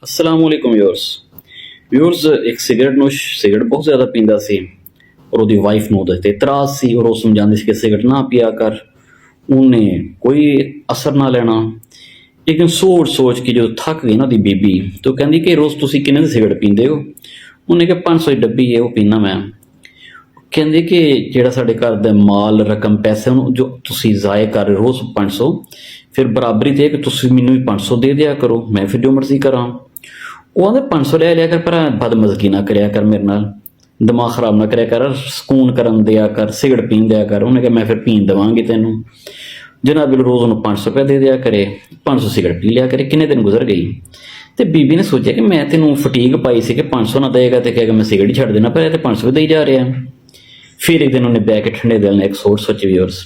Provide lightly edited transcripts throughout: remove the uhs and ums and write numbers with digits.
अस्सलाम वालेकुम व्यूअर्स एक सिगरेट बहुत ज़्यादा पींदा सी और ਉਹਦੀ ਵਾਈਫ ਨੂੰ ਉਹਦੇ ਤੇ ਇਤਰਾਜ਼ ਸੀ और ਉਹ ਸਮਝਾਉਂਦੀ ਸੀ ਕਿ ਸਿਗਰਟ ਨਾ ਪੀਆ ਕਰ। ਉਹਨੇ ਕੋਈ ਅਸਰ ਨਾ ਲੈਣਾ ਲੇਕਿਨ ਸੋਚ ਕੇ ਜਦੋਂ ਥੱਕ ਗਈ ਨਾ ਉਹਦੀ ਬੀਬੀ ਤਾਂ ਕਹਿੰਦੀ ਕਿ ਰੋਜ਼ ਤੁਸੀਂ ਕਿੰਨੇ ਦੀ ਸਿਗਰਟ ਪੀਂਦੇ ਹੋ। ਉਹਨੇ ਕਿਹਾ 500 ਦੀ ਡੱਬੀ ਹੈ ਉਹ ਪੀਣਾ ਮੈਂ। ਕਹਿੰਦੇ ਕਿ ਜਿਹੜਾ ਸਾਡੇ ਘਰ ਦਾ ਮਾਲ ਰਕਮ ਪੈਸੇ ਉਹਨੂੰ ਜੋ ਤੁਸੀਂ ਜ਼ਾਏ ਕਰ ਰਹੇ ਰੋਜ਼ 500 ਫਿਰ ਬਰਾਬਰੀ ਤੇ ਕਿ ਤੁਸੀਂ ਮੈਨੂੰ ਵੀ 500 ਦੇ ਦਿਆ ਕਰੋ ਮੈਂ ਫਿਰ ਜੋ ਮਰਜ਼ੀ ਕਰਾਂ। ਉਹ ਆਂਦੇ 500 ਲੈ ਲਿਆ ਕਰ ਪਰ ਬਦਮਜ਼ਗੀ ਨਾ ਕਰਿਆ ਕਰ ਮੇਰੇ ਨਾਲ ਦਿਮਾਗ ਖਰਾਬ ਨਾ ਕਰਿਆ ਕਰ ਸਕੂਨ ਕਰਨ ਦਿਆ ਕਰ ਸਿਗਰਟ ਪੀਣ ਦਿਆ ਕਰ। ਉਹਨੇ ਕਿਹਾ ਮੈਂ ਫਿਰ ਪੀਣ ਦੇਵਾਂਗੀ ਤੈਨੂੰ ਜਨਾਬ ਰੋਜ਼ ਉਹਨੂੰ 500 ਰੁਪਏ ਦੇ ਦਿਆ ਕਰੇ 500 ਸਿਗਰਟ ਪੀ ਲਿਆ ਕਰੇ। ਕਿੰਨੇ ਦਿਨ ਗੁਜ਼ਰ ਗਈ ਤੇ ਬੀਬੀ ਨੇ ਸੋਚਿਆ ਕਿ ਮੈਂ ਤੈਨੂੰ ਫਟੀਕ ਪਾਈ ਸੀ ਕਿ 500 ਨਾ ਦੇਗਾ ਤੇ ਕਹੇਗਾ ਮੈਂ ਸਿਗਰਟ ਹੀ ਛੱਡ ਦੇਣਾ ਪਰ ਇਹ ਤੇ 500 ਦੇਈ ਜਾ ਰਿਹਾ। ਫਿਰ ਇੱਕ ਦਿਨ ਉਹਨੇ ਬਹਿ ਕੇ ਠੰਡੇ ਦਿਲ ਨਾਲ ਇੱਕ ਸੋਚੀ ਵੀਅਰਸ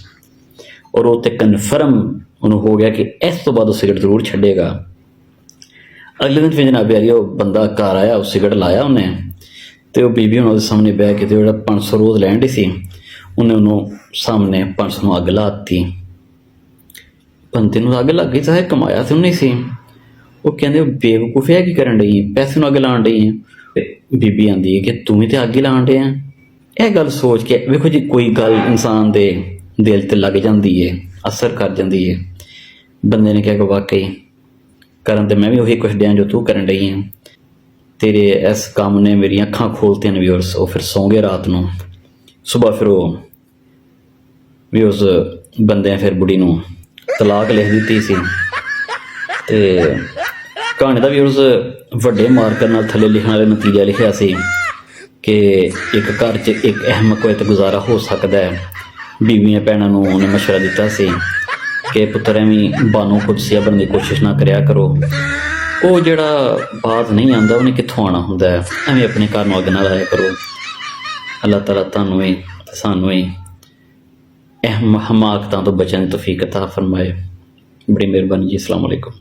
ਔਰ ਉਹ ਤੇ ਕਨਫਰਮ ਉਹਨੂੰ ਹੋ ਗਿਆ ਕਿ ਇਸ ਤੋਂ ਬਾਅਦ ਉਹ ਸਿਗਰਟ ਜ਼ਰੂਰ ਛੱਡੇਗਾ। ਅਗਲੇ ਦਿਨ ਫਿਰ ਜਨਾਬ ਯਾਰੀ ਉਹ ਬੰਦਾ ਘਰ ਆਇਆ ਉਹ ਸਿਗਰਟ ਲਾਇਆ ਉਹਨੇ ਤੇ ਉਹ ਬੀਬੀ ਹੁਣ ਉਹਦੇ ਸਾਹਮਣੇ ਬਹਿ ਕੇ ਤੇ ਜਿਹੜਾ 500 ਰੋਜ਼ ਲੈਣ ਡਈ ਸੀ ਉਹਨੇ ਉਹਨੂੰ ਸਾਹਮਣੇ 500 ਨੂੰ ਅੱਗ ਲਾ ਦਿੱਤੀ। ਬੰਦੇ ਨੂੰ ਅੱਗ ਲੱਗ ਗਈ ਚਾਹੇ ਕਮਾਇਆ ਤੇ ਉਹਨੇ ਸੀ। ਉਹ ਕਹਿੰਦੇ ਉਹ ਬੇਵਕੂਫ ਹੈ ਕੀ ਕਰਨ ਡਈ ਹੈ ਪੈਸੇ ਨੂੰ ਅੱਗ ਲਾਉਣ ਡਈ ਹੈ। ਬੀਬੀ ਆਂਦੀ ਹੈ ਕਿ ਤੂੰ ਵੀ ਤੇ ਅੱਗ ਹੀ ਲਾਉਣ ਡਿਆ। ਇਹ ਗੱਲ ਸੋਚ ਕੇ ਵੇਖੋ ਜੀ ਕੋਈ ਗੱਲ ਇਨਸਾਨ ਦੇ ਦਿਲ ਤੇ ਲੱਗ ਜਾਂਦੀ ਹੈ ਅਸਰ ਕਰ ਜਾਂਦੀ ਹੈ। ਬੰਦੇ ਨੇ ਕਿਹਾ ਕਿ ਵਾਕਈ ਕਰਨ ਤੇ ਮੈਂ ਵੀ ਉਹੀ ਕੁਛ ਡਿਆਂ ਜੋ ਤੂੰ ਕਰਨ ਡਈ ਹੈ। ਤੇਰੇ ਇਸ ਕੰਮ ਨੇ ਮੇਰੀਆਂ ਅੱਖਾਂ ਖੋਲਤੀਆਂ ਨੇ ਵੀਅਰਸ। ਉਹ ਫਿਰ ਸੌਂ ਗਏ ਰਾਤ ਨੂੰ। ਸੁਬਾਹ ਫਿਰ ਉਹ ਵੀ ਉਸ ਬੰਦੇ ਫਿਰ ਬੁੜੀ ਨੂੰ ਤਲਾਕ ਲਿਖ ਦਿੱਤੀ ਸੀ। ਤੇ ਕਹਾਣੀ ਦਾ ਵੀਅਰਸ ਵੱਡੇ ਮਾਰਕਰ ਨਾਲ ਥੱਲੇ ਲਿਖਣ ਵਾਲੇ ਨਤੀਜਾ ਲਿਖਿਆ ਸੀ ਕਿ ਇੱਕ ਘਰ 'ਚ ਇੱਕ ਅਹਿਮਕ ਹੋਏ ਤੇ ਗੁਜ਼ਾਰਾ ਹੋ ਸਕਦਾ ਹੈ। ਬੀਵੀਆਂ ਭੈਣਾਂ ਨੂੰ ਉਹਨੇ ਮਸ਼ਵਰਾ ਦਿੱਤਾ ਸੀ ਕਿ ਪੁੱਤਰ ਐਵੇਂ ਬਾਨੋ ਕੁਦਸੀਆ ਬਣਨ ਦੀ ਕੋਸ਼ਿਸ਼ ਨਾ ਕਰਿਆ ਕਰੋ। ਉਹ ਜਿਹੜਾ ਬਾਤ ਨਹੀਂ ਆਉਂਦਾ ਉਹਨੇ ਕਿੱਥੋਂ ਆਉਣਾ ਹੁੰਦਾ ਹੈ। ਐਵੇਂ ਆਪਣੇ ਘਰ ਨੂੰ ਅੱਗ ਨਾ ਲਾਇਆ ਕਰੋ। ਅੱਲਾਹ ਤਾਲਾ ਤੁਹਾਨੂੰ ਵੀ ਸਾਨੂੰ ਵੀ ਹਮਾਕਤਾਂ ਤੋਂ ਬਚਣ ਦੀ ਤੌਫੀਕ ਅਤਾ ਫਰਮਾਏ। ਬੜੀ ਮਿਹਰਬਾਨੀ ਜੀ। ਅਸਲਾਮ ਵਾਲੇਕੁਮ।